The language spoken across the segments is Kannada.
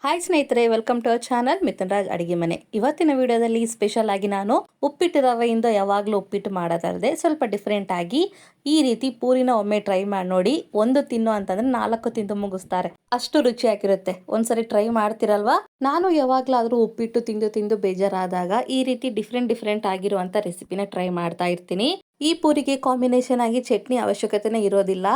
ಹಾಯ್ ಸ್ನೇಹಿತರೆ, welcome to our channel Mithun Raj ಅಡಿಗೆ ಮನೆ. ಇವತ್ತಿನ ವಿಡಿಯೋದಲ್ಲಿ ಸ್ಪೆಷಲ್ ಆಗಿ ನಾನು ಉಪ್ಪಿಟ್ಟು ರವೆಯಿಂದ ಯಾವಾಗಲೂ ಉಪ್ಪಿಟ್ಟು ಮಾಡೋದಲ್ಲದೆ ಸ್ವಲ್ಪ ಡಿಫ್ರೆಂಟ್ ಆಗಿ ಈ ರೀತಿ ಪೂರಿನ ಒಮ್ಮೆ ಟ್ರೈ ಮಾಡಿ ನೋಡಿ. ಒಂದು ತಿನ್ನು ಅಂತಂದ್ರೆ 4 ತಿಂದು ಮುಗಿಸ್ತಾರೆ, ಅಷ್ಟು ರುಚಿಯಾಗಿರುತ್ತೆ. ಒಂದ್ಸರಿ ಟ್ರೈ ಮಾಡ್ತಿರಲ್ವಾ? ನಾನು ಯಾವಾಗಲಾದರೂ ಉಪ್ಪಿಟ್ಟು ತಿಂದು ತಿಂದು ಬೇಜಾರಾದಾಗ ಈ ರೀತಿ ಡಿಫ್ರೆಂಟ್ ಆಗಿರುವಂಥ ರೆಸಿಪಿನ ಟ್ರೈ ಮಾಡ್ತಾ ಇರ್ತೀನಿ. ಈ ಪೂರಿಗೆ ಕಾಂಬಿನೇಷನ್ ಆಗಿ ಚಟ್ನಿ ಅವಶ್ಯಕತೆನೇ ಇರೋದಿಲ್ಲ.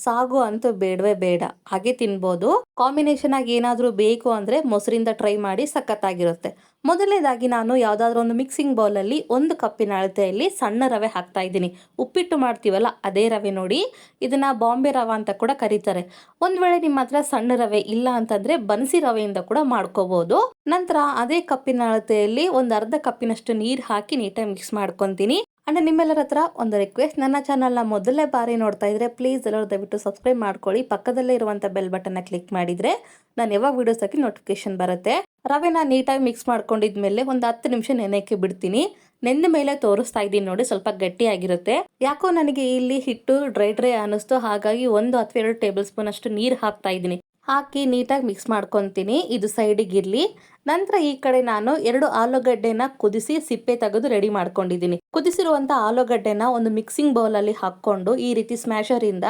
ಸಾಗು ಅಂತೂ ಬೇಡವೇ ಬೇಡ, ಹಾಗೆ ತಿನ್ಬೋದು. ಕಾಂಬಿನೇಷನ್ ಆಗಿ ಏನಾದರೂ ಬೇಕು ಅಂದರೆ ಮೊಸರಿಂದ ಟ್ರೈ ಮಾಡಿ, ಸಖತ್ತಾಗಿರುತ್ತೆ. ಮೊದಲನೇದಾಗಿ ನಾನು ಯಾವುದಾದ್ರೂ ಒಂದು ಮಿಕ್ಸಿಂಗ್ ಬೌಲಲ್ಲಿ 1 ಕಪ್ಪಿನ ಅಳತೆಯಲ್ಲಿ ಸಣ್ಣ ರವೆ ಹಾಕ್ತಾ ಇದ್ದೀನಿ. ಉಪ್ಪಿಟ್ಟು ಮಾಡ್ತೀವಲ್ಲ ಅದೇ ರವೆ ನೋಡಿ. ಇದನ್ನ ಬಾಂಬೆ ರವೆ ಅಂತ ಕೂಡ ಕರೀತಾರೆ. ಒಂದು ವೇಳೆ ನಿಮ್ಮ ಹತ್ರ ಸಣ್ಣ ರವೆ ಇಲ್ಲ ಅಂತಂದ್ರೆ ಬನ್ಸಿ ರವೆಯಿಂದ ಕೂಡ ಮಾಡ್ಕೋಬಹುದು. ನಂತರ ಅದೇ ಕಪ್ಪಿನ ಅಳತೆಯಲ್ಲಿ ಒಂದು ಅರ್ಧ ಕಪ್ಪಿನಷ್ಟು ನೀರು ಹಾಕಿ ನೀಟಾಗಿ ಮಿಕ್ಸ್ ಮಾಡ್ಕೊತೀನಿ. ಅಂಡ್ ನಿಮ್ಮೆಲ್ಲರ ಹತ್ರ ಒಂದು ರಿಕ್ವೆಸ್ಟ್, ನನ್ನ ಚಾನಲ್ನ ಮೊದಲನೇ ಬಾರಿ ನೋಡ್ತಾ ಇದ್ರೆ ಪ್ಲೀಸ್ ಎಲ್ಲರೂ ದಯವಿಟ್ಟು ಸಬ್ಸ್ಕ್ರೈಬ್ ಮಾಡ್ಕೊಳ್ಳಿ. ಪಕ್ಕದಲ್ಲೇ ಇರುವಂಥ ಬೆಲ್ ಬಟನ್ನ ಕ್ಲಿಕ್ ಮಾಡಿದರೆ ನಾನು ಯಾವಾಗ ವಿಡಿಯೋಸ್ ಹಾಕಿ ನೋಟಿಫಿಕೇಶನ್ ಬರುತ್ತೆ. ರವೆನ ನೀಟಾಗಿ ಮಿಕ್ಸ್ ಮಾಡ್ಕೊಂಡಿದ್ಮೇಲೆ ಒಂದು 10 ನಿಮಿಷ ನೆನೆಯಕ್ಕೆ ಬಿಡ್ತೀನಿ. ನೆಂದ ಮೇಲೆ ತೋರಿಸ್ತಾ ಇದ್ದೀನಿ ನೋಡಿ, ಸ್ವಲ್ಪ ಗಟ್ಟಿಯಾಗಿರುತ್ತೆ. ಯಾಕೋ ನನಗೆ ಇಲ್ಲಿ ಹಿಟ್ಟು ಡ್ರೈ ಅನ್ನಿಸ್ತು, ಹಾಗಾಗಿ 1 ಅಥವಾ 2 ಟೇಬಲ್ ಸ್ಪೂನ್ ಅಷ್ಟು ನೀರು ಹಾಕ್ತಾ ಇದ್ದೀನಿ. ಹಾಕಿ ನೀಟಾಗಿ ಮಿಕ್ಸ್ ಮಾಡ್ಕೊತೀನಿ. ಇದು ಸೈಡಿಗೆ ಇರಲಿ. ನಂತರ ಈ ಕಡೆ ನಾನು 2 ಆಲೂಗಡ್ಡೆನ ಕುದಿಸಿ ಸಿಪ್ಪೆ ತೆಗೆದು ರೆಡಿ ಮಾಡ್ಕೊಂಡಿದ್ದೀನಿ. ಕುದಿಸಿರುವಂಥ ಆಲೂಗಡ್ಡೆನ ಒಂದು ಮಿಕ್ಸಿಂಗ್ ಬೌಲಲ್ಲಿ ಹಾಕ್ಕೊಂಡು ಈ ರೀತಿ ಸ್ಮ್ಯಾಶರಿಂದ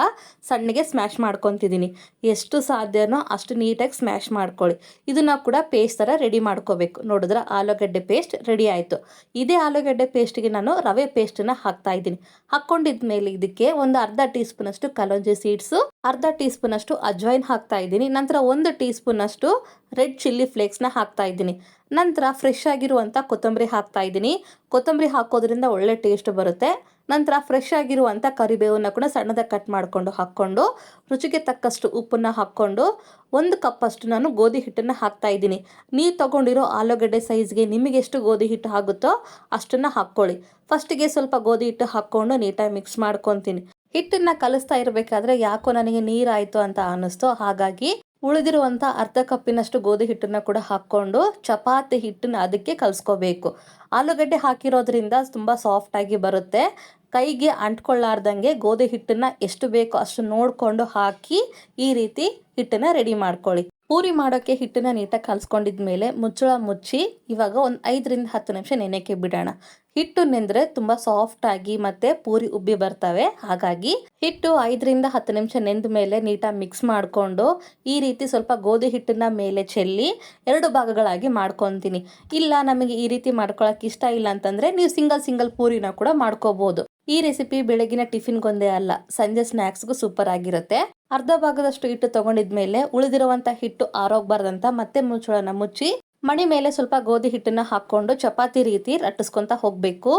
ಸಣ್ಣಗೆ ಸ್ಮ್ಯಾಶ್ ಮಾಡ್ಕೊತಿದ್ದೀನಿ. ಎಷ್ಟು ಸಾಧ್ಯನೋ ಅಷ್ಟು ನೀಟಾಗಿ ಸ್ಮ್ಯಾಶ್ ಮಾಡ್ಕೊಳ್ಳಿ. ಇದನ್ನ ಕೂಡ ಪೇಸ್ಟ್ ಥರ ರೆಡಿ ಮಾಡ್ಕೋಬೇಕು. ನೋಡಿದ್ರೆ ಆಲೂಗಡ್ಡೆ ಪೇಸ್ಟ್ ರೆಡಿ ಆಯಿತು. ಇದೇ ಆಲೂಗಡ್ಡೆ ಪೇಸ್ಟ್ಗೆ ನಾನು ರವೆ ಪೇಸ್ಟನ್ನ ಹಾಕ್ತಾ ಇದ್ದೀನಿ. ಹಾಕ್ಕೊಂಡಿದ್ಮೇಲೆ ಇದಕ್ಕೆ ಒಂದು ಅರ್ಧ ಟೀ ಸ್ಪೂನ್ ಅಷ್ಟು ಕಲೋಂಜಿ ಸೀಡ್ಸು, ಅರ್ಧ ಟೀ ಸ್ಪೂನ್ ಅಷ್ಟು ಅಜ್ವೈನ್ ಹಾಕ್ತಾ ಇದ್ದೀನಿ. ನಂತರ 1 ಟೀ ಸ್ಪೂನ್ ಅಷ್ಟು ರೆಡ್ ಚಿಲ್ಲಿ ಫ್ಲೇಕ್ಸ್ನ ಹಾಕ್ತಾ ಇದ್ದೀನಿ. ನಂತರ ಫ್ರೆಶ್ ಆಗಿರುವಂಥ ಕೊತ್ತಂಬರಿ ಹಾಕ್ತಾ ಇದ್ದೀನಿ. ಕೊತ್ತಂಬರಿ ಹಾಕೋದ್ರಿಂದ ಒಳ್ಳೆ ಟೇಸ್ಟ್ ಬರುತ್ತೆ. ನಂತರ ಫ್ರೆಶ್ ಆಗಿರುವಂಥ ಕರಿಬೇವನ್ನ ಕೂಡ ಸಣ್ಣದಾಗಿ ಕಟ್ ಮಾಡಿಕೊಂಡು ಹಾಕ್ಕೊಂಡು, ರುಚಿಗೆ ತಕ್ಕಷ್ಟು ಉಪ್ಪನ್ನು ಹಾಕ್ಕೊಂಡು 1 ಕಪ್ ಅಷ್ಟು ನಾನು ಗೋಧಿ ಹಿಟ್ಟನ್ನು ಹಾಕ್ತಾ ಇದ್ದೀನಿ. ನೀವು ತಗೊಂಡಿರೋ ಆಲೂಗಡ್ಡೆ ಸೈಜ್ಗೆ ನಿಮಗೆ ಎಷ್ಟು ಗೋಧಿ ಹಿಟ್ಟು ಆಗುತ್ತೋ ಅಷ್ಟನ್ನು ಹಾಕ್ಕೊಳ್ಳಿ. ಫಸ್ಟಿಗೆ ಸ್ವಲ್ಪ ಗೋಧಿ ಹಿಟ್ಟು ಹಾಕ್ಕೊಂಡು ನೀಟಾಗಿ ಮಿಕ್ಸ್ ಮಾಡ್ಕೊತೀನಿ. ಹಿಟ್ಟನ್ನು ಕಲಿಸ್ತಾ ಇರಬೇಕಾದ್ರೆ ಯಾಕೋ ನನಗೆ ನೀರಾಯಿತು ಅಂತ ಅನ್ನಿಸ್ತು, ಹಾಗಾಗಿ ಉಳಿದಿರುವಂಥ ಅರ್ಧ ಕಪ್ಪಿನಷ್ಟು ಗೋಧಿ ಹಿಟ್ಟನ್ನು ಕೂಡ ಹಾಕ್ಕೊಂಡು ಚಪಾತಿ ಹಿಟ್ಟನ್ನ ಅದಕ್ಕೆ ಕಲಿಸ್ಕೋಬೇಕು. ಆಲೂಗಡ್ಡೆ ಹಾಕಿರೋದ್ರಿಂದ ತುಂಬ ಸಾಫ್ಟಾಗಿ ಬರುತ್ತೆ. ಕೈಗೆ ಅಂಟ್ಕೊಳ್ಳಾರ್ದಂಗೆ ಗೋಧಿ ಹಿಟ್ಟನ್ನು ಎಷ್ಟು ಬೇಕೋ ಅಷ್ಟು ನೋಡಿಕೊಂಡು ಹಾಕಿ ಈ ರೀತಿ ಹಿಟ್ಟನ್ನು ರೆಡಿ ಮಾಡ್ಕೊಳ್ಳಿ. ಪೂರಿ ಮಾಡೋಕ್ಕೆ ಹಿಟ್ಟನ್ನು ನೀಟಾಗಿ ಕಲಿಸ್ಕೊಂಡಿದ್ಮೇಲೆ ಮುಚ್ಚಳ ಮುಚ್ಚಿ ಇವಾಗ ಒಂದು 5ರಿಂದ 10 ನಿಮಿಷ ನೆನೆಯಕ್ಕೆ ಬಿಡೋಣ. ಹಿಟ್ಟು ನೆಂದರೆ ತುಂಬ ಸಾಫ್ಟಾಗಿ ಮತ್ತು ಪೂರಿ ಉಬ್ಬಿ ಬರ್ತವೆ. ಹಾಗಾಗಿ ಹಿಟ್ಟು 5ರಿಂದ 10 ನಿಮಿಷ ನೆಂದ ಮೇಲೆ ನೀಟಾಗಿ ಮಿಕ್ಸ್ ಮಾಡಿಕೊಂಡು ಈ ರೀತಿ ಸ್ವಲ್ಪ ಗೋಧಿ ಹಿಟ್ಟನ್ನ ಮೇಲೆ ಚೆಲ್ಲಿ 2 ಭಾಗಗಳಾಗಿ ಮಾಡ್ಕೊತೀನಿ. ಇಲ್ಲ ನಮಗೆ ಈ ರೀತಿ ಮಾಡ್ಕೊಳಕ್ಕೆ ಇಷ್ಟ ಇಲ್ಲ ಅಂತಂದರೆ ನೀವು ಸಿಂಗಲ್ ಪೂರಿನ ಕೂಡ ಮಾಡ್ಕೋಬೋದು. ಈ ರೆಸಿಪಿ ಬೆಳಗಿನ ಟಿಫಿನ್ಗೊಂದೇ ಅಲ್ಲ, ಸಂಜೆ ಸ್ನ್ಯಾಕ್ಸ್ಗೂ ಸೂಪರ್ ಆಗಿರುತ್ತೆ. ಅರ್ಧ ಭಾಗದಷ್ಟು ಹಿಟ್ಟು ತಗೊಂಡಿದ್ಮೇಲೆ ಉಳಿದಿರುವಂಥ ಹಿಟ್ಟು ಆರೋಗ್ಬಾರ್ದಂತ ಮತ್ತೆ ಮುಚ್ಚಳನ ಮುಚ್ಚಿ ಮಣಿ ಮೇಲೆ ಸ್ವಲ್ಪ ಗೋಧಿ ಹಿಟ್ಟನ್ನು ಹಾಕ್ಕೊಂಡು ಚಪಾತಿ ರೀತಿ ಲಟ್ಟಿಸ್ಕೊತ ಹೋಗಬೇಕು.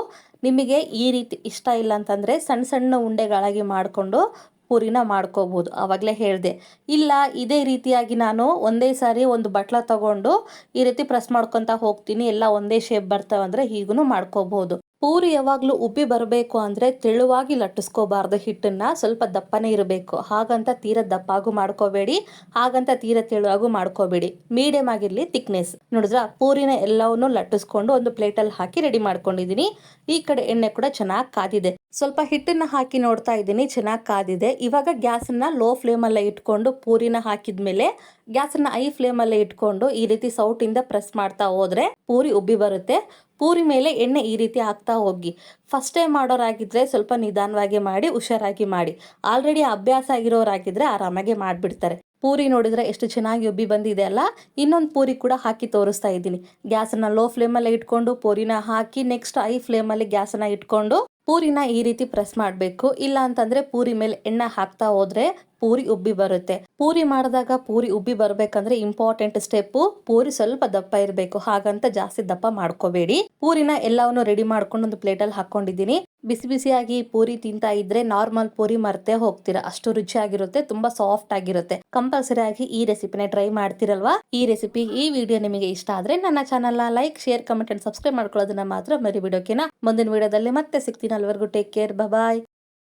ನಿಮಗೆ ಈ ರೀತಿ ಇಷ್ಟ ಇಲ್ಲ ಅಂತಂದರೆ ಸಣ್ಣ ಉಂಡೆಗಳಾಗಿ ಮಾಡಿಕೊಂಡು ಪೂರಿನ ಮಾಡ್ಕೋಬೋದು. ಆವಾಗಲೇ ಹೇಳಿದೆ. ಇಲ್ಲ ಇದೇ ರೀತಿಯಾಗಿ ನಾನು ಒಂದೇ ಸಾರಿ ಒಂದು ಬಟ್ಲ ತಗೊಂಡು ಈ ರೀತಿ ಪ್ರೆಸ್ ಮಾಡ್ಕೊತ ಹೋಗ್ತೀನಿ, ಎಲ್ಲ ಒಂದೇ ಶೇಪ್ ಬರ್ತಾವಂದರೆ ಹೀಗೂ ಮಾಡ್ಕೋಬೋದು. ಪೂರಿ ಯಾವಾಗಲೂ ಉಬ್ಬಿ ಬರಬೇಕು ಅಂದರೆ ತೆಳುವಾಗಿ ಲಟ್ಟಿಸ್ಕೋಬಾರ್ದು. ಹಿಟ್ಟನ್ನು ಸ್ವಲ್ಪ ದಪ್ಪನೇ ಇರಬೇಕು. ಹಾಗಂತ ತೀರ ದಪ್ಪಾಗೂ ಮಾಡ್ಕೋಬೇಡಿ, ಹಾಗಂತ ತೀರ ತೆಳುವಾಗೂ ಮಾಡ್ಕೋಬೇಡಿ. ಮೀಡಿಯಮ್ ಆಗಿರಲಿ ಥಿಕ್ನೆಸ್. ನೋಡಿದ್ರ ಪೂರಿನ ಎಲ್ಲವನ್ನೂ ಲಟ್ಟಿಸ್ಕೊಂಡು ಒಂದು ಪ್ಲೇಟಲ್ಲಿ ಹಾಕಿ ರೆಡಿ ಮಾಡ್ಕೊಂಡಿದ್ದೀನಿ. ಈ ಕಡೆ ಎಣ್ಣೆ ಕೂಡ ಚೆನ್ನಾಗಿ ಕಾದಿದೆ. ಸ್ವಲ್ಪ ಹಿಟ್ಟನ್ನು ಹಾಕಿ ನೋಡ್ತಾ ಇದ್ದೀನಿ, ಚೆನ್ನಾಗಿ ಕಾದಿದೆ. ಇವಾಗ ಗ್ಯಾಸನ್ನು ಲೋ ಫ್ಲೇಮಲ್ಲೇ ಇಟ್ಕೊಂಡು ಪೂರಿನ ಹಾಕಿದ್ಮೇಲೆ ಗ್ಯಾಸನ್ನು ಹೈ ಫ್ಲೇಮಲ್ಲೇ ಇಟ್ಕೊಂಡು ಈ ರೀತಿ ಸೌಟಿಂದ ಪ್ರೆಸ್ ಮಾಡ್ತಾ ಹೋದರೆ ಪೂರಿ ಉಬ್ಬಿ ಬರುತ್ತೆ. ಪೂರಿ ಮೇಲೆ ಎಣ್ಣೆ ಈ ರೀತಿ ಹಾಕ್ತಾ ಹೋಗಿ. ಫಸ್ಟ್ ಟೈಮ್ ಮಾಡೋರಾಗಿದ್ದರೆ ಸ್ವಲ್ಪ ನಿಧಾನವಾಗಿ ಮಾಡಿ, ಹುಷಾರಾಗಿ ಮಾಡಿ. ಆಲ್ರೆಡಿ ಅಭ್ಯಾಸ ಆಗಿರೋರಾಗಿದ್ದರೆ ಆರಾಮಾಗಿ ಮಾಡಿಬಿಡ್ತಾರೆ. ಪೂರಿ ನೋಡಿದರೆ ಎಷ್ಟು ಚೆನ್ನಾಗಿ ಉಬ್ಬಿ ಬಂದಿದೆ ಅಲ್ಲ. ಇನ್ನೊಂದು ಪೂರಿ ಕೂಡ ಹಾಕಿ ತೋರಿಸ್ತಾ ಇದ್ದೀನಿ. ಗ್ಯಾಸನ್ನು ಲೋ ಫ್ಲೇಮಲ್ಲೇ ಇಟ್ಕೊಂಡು ಪೂರಿನ ಹಾಕಿ ನೆಕ್ಸ್ಟ್ ಹೈ ಫ್ಲೇಮಲ್ಲಿ ಗ್ಯಾಸನ್ನು ಇಟ್ಕೊಂಡು ಪೂರಿನ ಈ ರೀತಿ ಪ್ರೆಸ್ ಮಾಡಬೇಕು. ಇಲ್ಲ ಅಂತಂದರೆ ಪೂರಿ ಮೇಲೆ ಎಣ್ಣೆ ಹಾಕ್ತಾ ಹೋದರೆ ಪೂರಿ ಉಬ್ಬಿ ಬರುತ್ತೆ. ಪೂರಿ ಮಾಡಿದಾಗ ಪೂರಿ ಉಬ್ಬಿ ಬರಬೇಕಂದ್ರೆ ಇಂಪಾರ್ಟೆಂಟ್ ಸ್ಟೆಪ್ಪು, ಪೂರಿ ಸ್ವಲ್ಪ ದಪ್ಪ ಇರಬೇಕು. ಹಾಗಂತ ಜಾಸ್ತಿ ದಪ್ಪ ಮಾಡ್ಕೋಬೇಡಿ. ಪೂರಿನ ಎಲ್ಲವನ್ನು ರೆಡಿ ಮಾಡ್ಕೊಂಡು ಒಂದು ಪ್ಲೇಟಲ್ಲಿ ಹಾಕ್ಕೊಂಡಿದ್ದೀನಿ. ಬಿಸಿಯಾಗಿ ಪೂರಿ ತಿಂತಾ ಇದ್ರೆ ನಾರ್ಮಲ್ ಪೂರಿ ಮರ್ತೇ ಹೋಗ್ತೀರಾ, ಅಷ್ಟು ರುಚಿಯಾಗಿರುತ್ತೆ, ತುಂಬಾ ಸಾಫ್ಟ್ ಆಗಿರುತ್ತೆ. ಕಂಪಲ್ಸರಿ ಆಗಿ ಈ ರೆಸಿಪಿನ ಟ್ರೈ ಮಾಡ್ತಿರಲ್ವಾ? ಈ ರೆಸಿಪಿ ಈ ವಿಡಿಯೋ ನಿಮಗೆ ಇಷ್ಟ ಆದ್ರೆ ನನ್ನ ಚಾನಲ್ನ like, share, comment and subscribe ಮಾಡ್ಕೊಳ್ಳೋದನ್ನ ಮಾತ್ರ ಮರಿಬಿಡೋಕೆನಾ. ಮುಂದಿನ ವಿಡಿಯೋದಲ್ಲಿ ಮತ್ತೆ ಸಿಗ್ತೀನಿ. ಅಲ್ಲಿವರೆಗೂ ಟೇಕ್ ಕೇರ್, ಬಾಯ್.